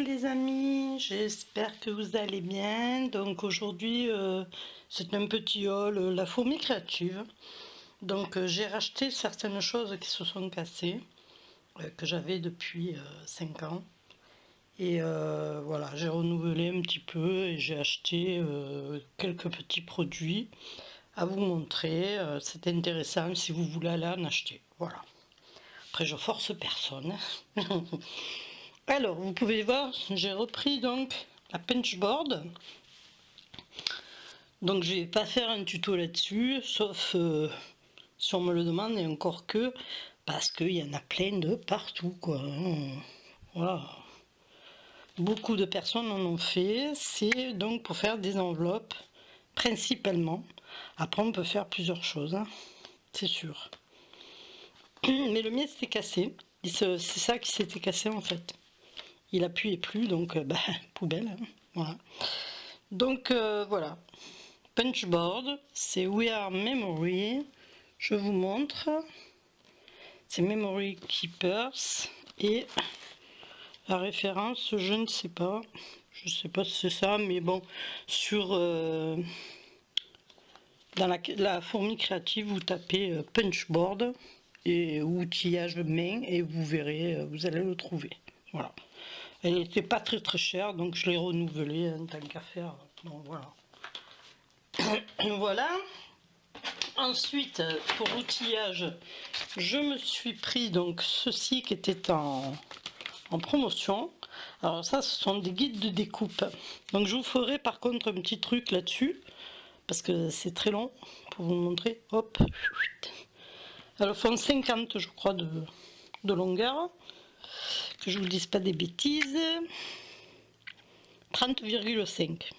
les amis, j'espère que vous allez bien. Donc aujourd'hui c'est un petit haul La Fourmi Créative. Donc j'ai racheté certaines choses qui se sont cassées, que j'avais depuis 5 ans. Et voilà, j'ai renouvelé un petit peu et j'ai acheté quelques petits produits à vous montrer. C'est intéressant si vous voulez aller en acheter. Voilà. Après je force personne. Alors, vous pouvez voir, j'ai repris donc la punchboard. Donc, je vais pas faire un tuto là-dessus, sauf si on me le demande, et encore que, parce qu'il y en a plein de partout, quoi. Voilà. Beaucoup de personnes en ont fait. C'est donc pour faire des enveloppes, principalement. Après, on peut faire plusieurs choses, hein, c'est sûr. Mais le mien s'était cassé. C'est ça qui s'était cassé, en fait. Il appuyait plus, donc poubelle, hein, voilà. Donc voilà, punchboard, c'est We Are Memory, je vous montre, c'est Memory Keepers, et la référence, je ne sais pas si c'est ça, mais bon, sur dans la Fourmi Créative, vous tapez punchboard et outillage main et vous verrez, vous allez le trouver, voilà. Elle n'était pas très chère, donc je l'ai renouvelée en tant qu'à faire. Bon, voilà. Voilà. Ensuite, pour l'outillage, je me suis pris donc ceci qui était en promotion. Alors ça, ce sont des guides de découpe. Donc je vous ferai par contre un petit truc là-dessus, parce que c'est très long pour vous montrer. Hop. Elles font 50, je crois, de longueur. Que je vous dise pas des bêtises. 30,5.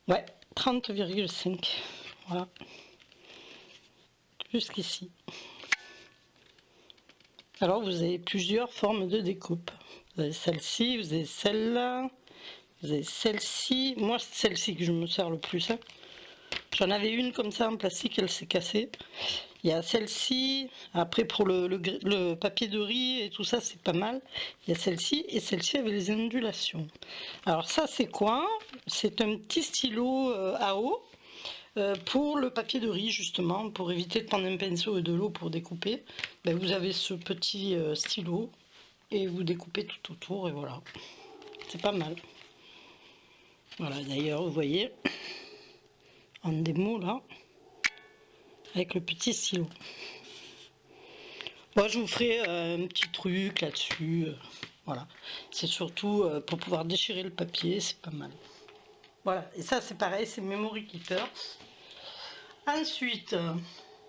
Ouais, 30,5. Voilà. Jusqu'ici. Alors vous avez plusieurs formes de découpe. Vous avez celle-ci, vous avez celle-là, vous avez celle-ci. Moi, c'est celle-ci que je me sers le plus. Hein. J'en avais une comme ça en plastique, elle s'est cassée. Il y a celle-ci, après pour le papier de riz et tout ça, c'est pas mal. Il y a celle-ci et celle-ci avec les ondulations. Alors ça, c'est quoi? C'est un petit stylo à eau pour le papier de riz, justement, pour éviter de prendre un pinceau et de l'eau pour découper. Ben, vous avez ce petit stylo et vous découpez tout autour et voilà. C'est pas mal. Voilà, d'ailleurs, vous voyez, en démo là, avec le petit stylo. Moi, je vous ferai un petit truc là-dessus. Voilà. C'est surtout pour pouvoir déchirer le papier, c'est pas mal. Voilà. Et ça, c'est pareil, c'est Memory Keepers. Ensuite,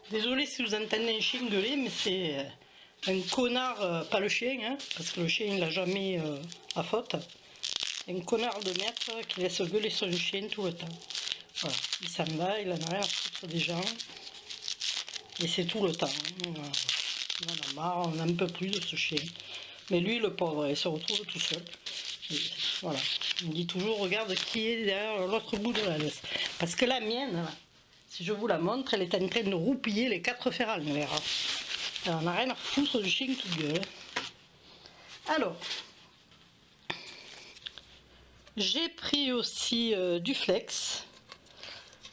désolé si vous entendez un chien gueuler, mais c'est un connard, pas le chien, hein, parce que le chien, il l'a jamais à faute. Un connard de maître qui laisse gueuler son chien tout le temps. Voilà. Il s'en va, il en a rien à foutre des gens. Et c'est tout le temps. Hein. Voilà. On en a marre, on n'en peut plus de ce chien. Mais lui, le pauvre, il se retrouve tout seul. Et voilà. Il me dit toujours, regarde qui est derrière l'autre bout de la laisse. Parce que la mienne, là, si je vous la montre, elle est en train de roupiller les 4 fers à l'envers. Elle en a rien à foutre du chien qui gueule. Alors, j'ai pris aussi du flex.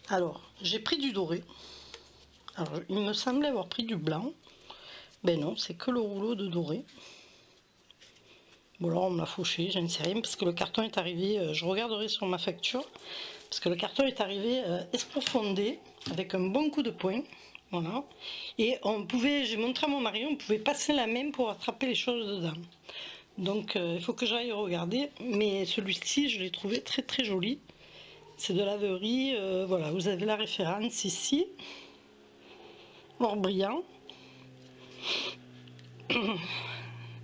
Alors, j'ai pris du doré. Alors, il me semblait avoir pris du blanc. Ben non, c'est que le rouleau de doré. Bon, alors on me l'a fauché, je ne sais rien, parce que le carton est arrivé, je regarderai sur ma facture, parce que le carton est arrivé esprofondé, avec un bon coup de poing, voilà. Et on pouvait, j'ai montré à mon mari, on pouvait passer la main pour attraper les choses dedans. Donc il faut que j'aille regarder, mais celui-ci, je l'ai trouvé très joli. C'est de laverie, voilà, vous avez la référence ici, or brillant.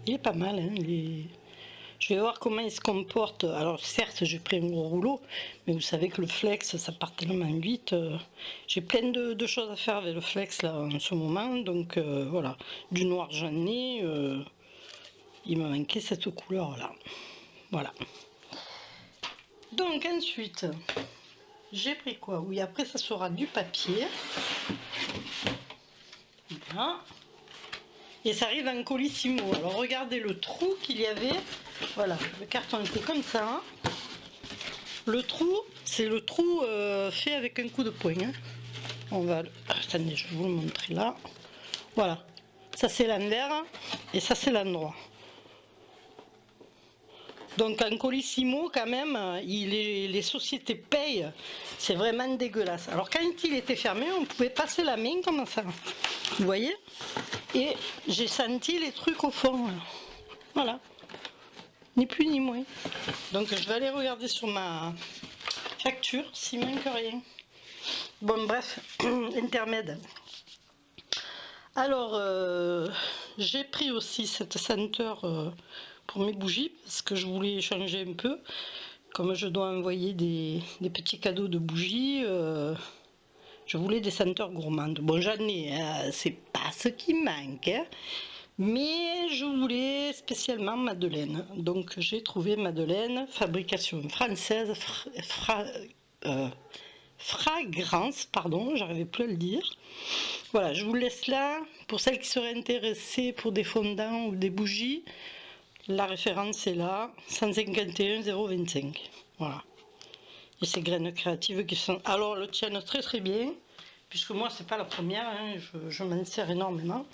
Il est pas mal, hein, je vais voir comment il se comporte. Alors certes, j'ai pris un gros rouleau, mais vous savez que le flex, ça part tellement vite. J'ai plein de choses à faire avec le flex là en ce moment, donc voilà. Du noir j'en ai, il me manquait cette couleur là. Voilà. Donc ensuite, j'ai pris quoi? Oui, après ça sera du papier. Voilà. Et ça arrive en colissimo. Alors regardez le trou qu'il y avait Voilà, le carton était comme ça. Le trou, c'est le trou fait avec un coup de poing. Hein. On va, attendez, je vais vous le montrer là. Voilà, ça c'est l'envers et ça c'est l'endroit. Donc en colissimo quand même, les sociétés payent, c'est vraiment dégueulasse. Alors quand il était fermé, on pouvait passer la main comme ça, vous voyez? Et j'ai senti les trucs au fond, là. Voilà, ni plus ni moins. Donc je vais aller regarder sur ma facture s'il manque rien. Bon bref, intermède. Alors j'ai pris aussi cette senteur pour mes bougies parce que je voulais changer un peu. Comme je dois envoyer des petits cadeaux de bougies, je voulais des senteurs gourmandes. Bon, j'en ai, hein, c'est pas ce qui manque, hein, mais je voulais spécialement Madeleine. Donc j'ai trouvé Madeleine, fabrication française, fragrance, pardon, j'arrivais plus à le dire. Voilà, je vous laisse là. Pour celles qui seraient intéressées pour des fondants ou des bougies, la référence est là, 151 025. Voilà. Et ces graines créatives qui sont... Alors, elles tiennent très très bien, puisque moi, c'est pas la première, hein, je m'en sers énormément.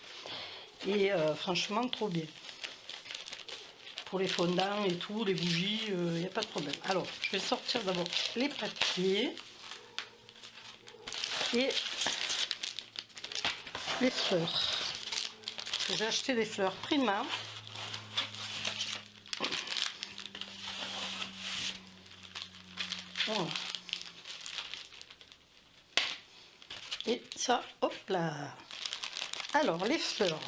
Et franchement, trop bien. Pour les fondants et tout, les bougies, il n'y a pas de problème. Alors, je vais sortir d'abord les papiers. Et les fleurs. J'ai acheté des fleurs Prima. Voilà. Et ça, hop là. Alors, les fleurs.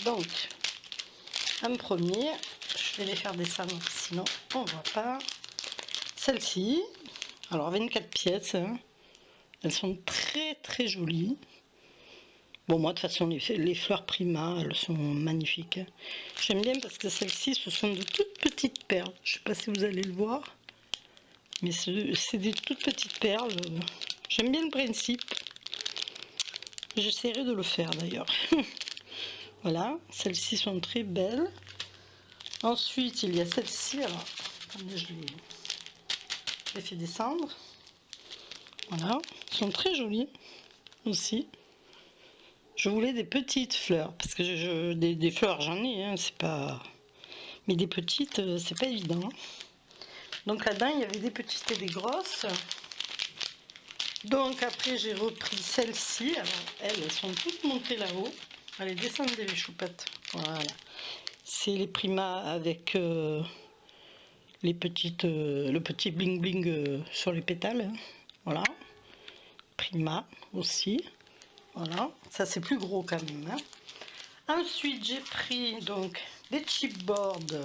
Donc, en premier, je vais les faire descendre, sinon on ne voit pas. Celle-ci, alors 24 pièces. Hein. Elles sont très très jolies. Bon, moi, de toute façon, les fleurs Prima, elles sont magnifiques. J'aime bien parce que celles-ci, ce sont de toutes petites perles. Je ne sais pas si vous allez le voir. Mais c'est des toutes petites perles. J'aime bien le principe. J'essaierai de le faire d'ailleurs. Voilà, celles-ci sont très belles. Ensuite, il y a celle-ci. Alors, attendez, je les fais descendre. Voilà, elles sont très jolies aussi. Je voulais des petites fleurs, parce que des fleurs j'en ai, hein, c'est pas... Mais des petites, c'est pas évident. Donc là-dedans, il y avait des petites et des grosses. Donc après, j'ai repris celle-ci. Alors, elles sont toutes montées là-haut. Allez, descendez les choupettes. Voilà. C'est les Prima avec les petites, le petit bling bling sur les pétales. Hein. Voilà. Prima aussi. Voilà. Ça, c'est plus gros quand même. Hein. Ensuite, j'ai pris donc des chipboards.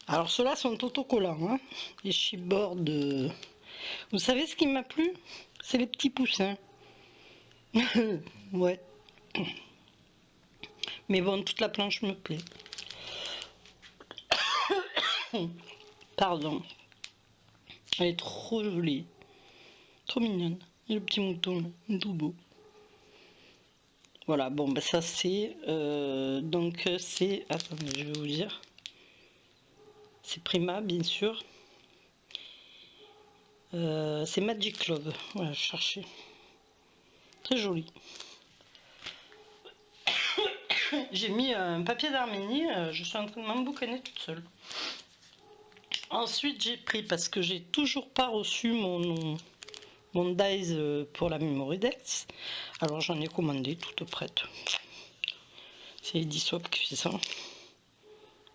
Alors, ceux-là sont autocollants. Hein. Les chipboards. Vous savez ce qui m'a plu? C'est les petits poussins. Ouais. Mais bon, toute la planche me plaît. Pardon. Elle est trop jolie. Trop mignonne. Et le petit mouton, là, tout beau. Voilà, bon, ben ça c'est... donc c'est... Attendez, je vais vous dire. C'est Prima, bien sûr. C'est Magic Love. Voilà, je cherchais. Très joli. J'ai mis un papier d'Arménie. Je suis en train de m'emboucaner toute seule. Ensuite, j'ai pris, parce que j'ai toujours pas reçu mon dies pour la Memorydex. Alors, j'en ai commandé toute prête. C'est Ediswap qui fait ça.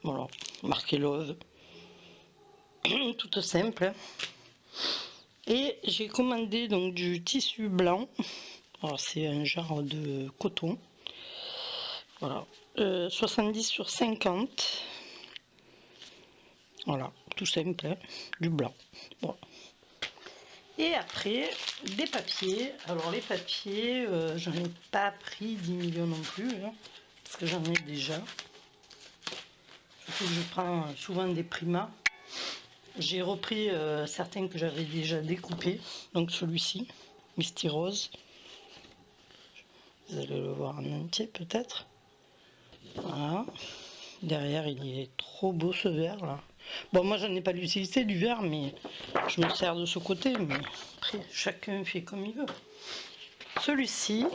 Voilà, marqué Love. Toute simple. Et j'ai commandé donc du tissu blanc. Alors, c'est un genre de coton. Voilà. 70 sur 50. Voilà, tout simple, hein, du blanc. Bon. Et après, des papiers. Alors les papiers, j'en ai pas pris 10 millions non plus, hein, parce que j'en ai déjà. Surtout que je prends souvent des Prima. J'ai repris certains que j'avais déjà découpés. Donc celui-ci, Misty Rose. Vous allez le voir en entier peut-être. Voilà. Derrière, il est trop beau ce vert là. Bon, moi j'en ai pas l'utilité du vert, mais je me sers de ce côté. Mais après, chacun fait comme il veut. Celui-ci,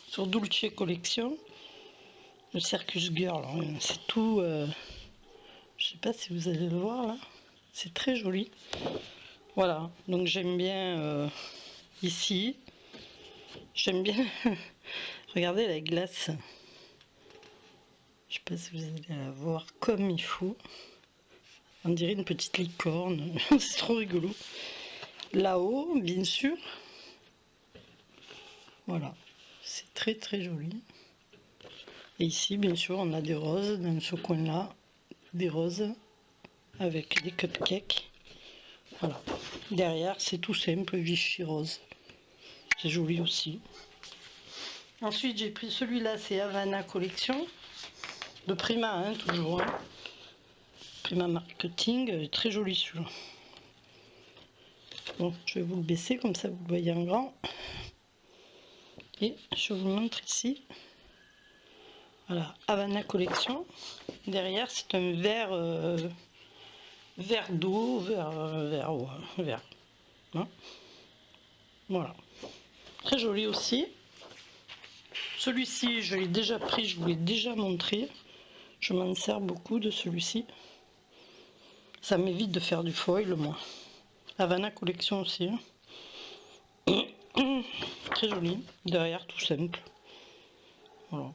sur Dulce Collection, le Circus Girl, hein, c'est tout. Je sais pas si vous allez le voir là. C'est très joli. Voilà, donc j'aime bien ici. J'aime bien. Regardez la glace. Je sais pas si vous allez la voir comme il faut. On dirait une petite licorne. C'est trop rigolo. Là-haut, bien sûr. Voilà. C'est très très joli. Et ici, bien sûr, on a des roses dans ce coin-là. Des roses avec des cupcakes. Voilà. Derrière, c'est tout simple, Vichy rose. C'est joli aussi. Ensuite, j'ai pris celui-là, c'est Havana Collection. De Prima, hein, toujours. Hein. Prima Marketing, très joli celui-là. Bon, je vais vous le baisser, comme ça vous le voyez en grand. Et je vous montre ici. Voilà, Havana Collection. Derrière, c'est un vert, vert d'eau, vert. Hein, voilà. Très joli aussi. Celui-ci, je l'ai déjà pris, je vous l'ai déjà montré. Je m'en sers beaucoup de celui-ci. Ça m'évite de faire du foil, moi. Havana Collection aussi. Hein. Très joli. Derrière, tout simple. Voilà.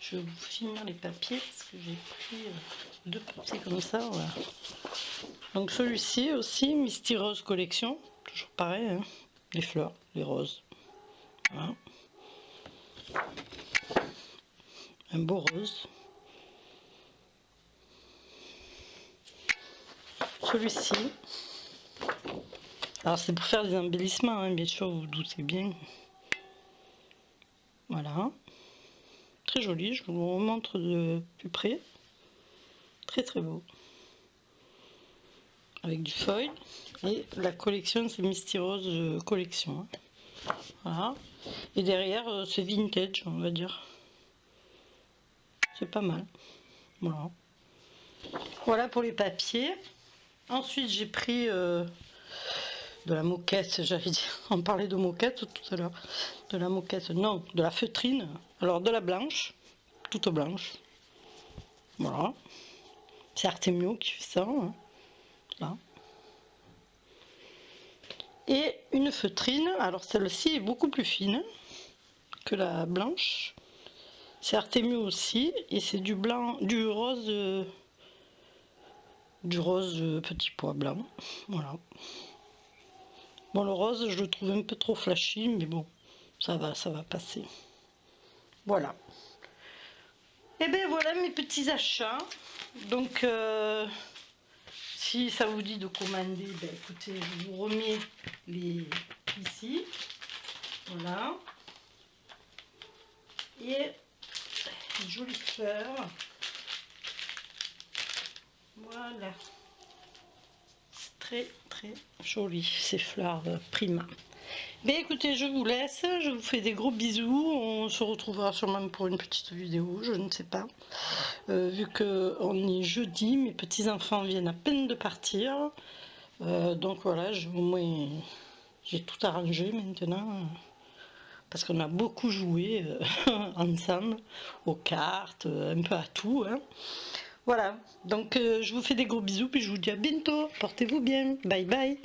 Je vais vous finir les papiers parce que j'ai pris deux papiers comme ça. Voilà. Donc celui-ci aussi, Misty Rose Collection. Toujours pareil, hein. Les fleurs, les roses. Voilà. Un beau rose. Celui-ci. Alors c'est pour faire des embellissements, hein, bien sûr, vous vous doutez bien. Voilà. Très joli, je vous le remontre de plus près. Très très beau. Avec du foil. Et la collection, c'est Misty Rose Collection. Voilà. Et derrière, c'est vintage, on va dire. C'est pas mal. Voilà. Voilà pour les papiers. Ensuite, j'ai pris de la moquette, j'allais dire. On parlait de moquette tout à l'heure. De la moquette, non, de la feutrine. Alors, de la blanche, toute blanche. Voilà. C'est Artemio qui fait ça. Hein. Là. Et une feutrine. Alors, celle-ci est beaucoup plus fine que la blanche. C'est Artemio aussi. Et c'est du blanc, du rose petit pois blanc. Voilà. Bon, le rose, je le trouve un peu trop flashy, mais bon, ça va passer. Voilà. Et bien voilà mes petits achats. Donc, si ça vous dit de commander, ben écoutez, je vous remets les ici. Voilà. Et une jolie fleur. Voilà. C'est très très joli ces fleurs Prima. Ben écoutez, je vous laisse, je vous fais des gros bisous, on se retrouvera sûrement pour une petite vidéo, je ne sais pas. Vu qu'on est jeudi, mes petits enfants viennent à peine de partir. Donc voilà, au moins j'ai tout arrangé maintenant. Parce qu'on a beaucoup joué ensemble, aux cartes, un peu à tout. Hein. Voilà, donc je vous fais des gros bisous, puis je vous dis à bientôt, portez-vous bien, bye bye.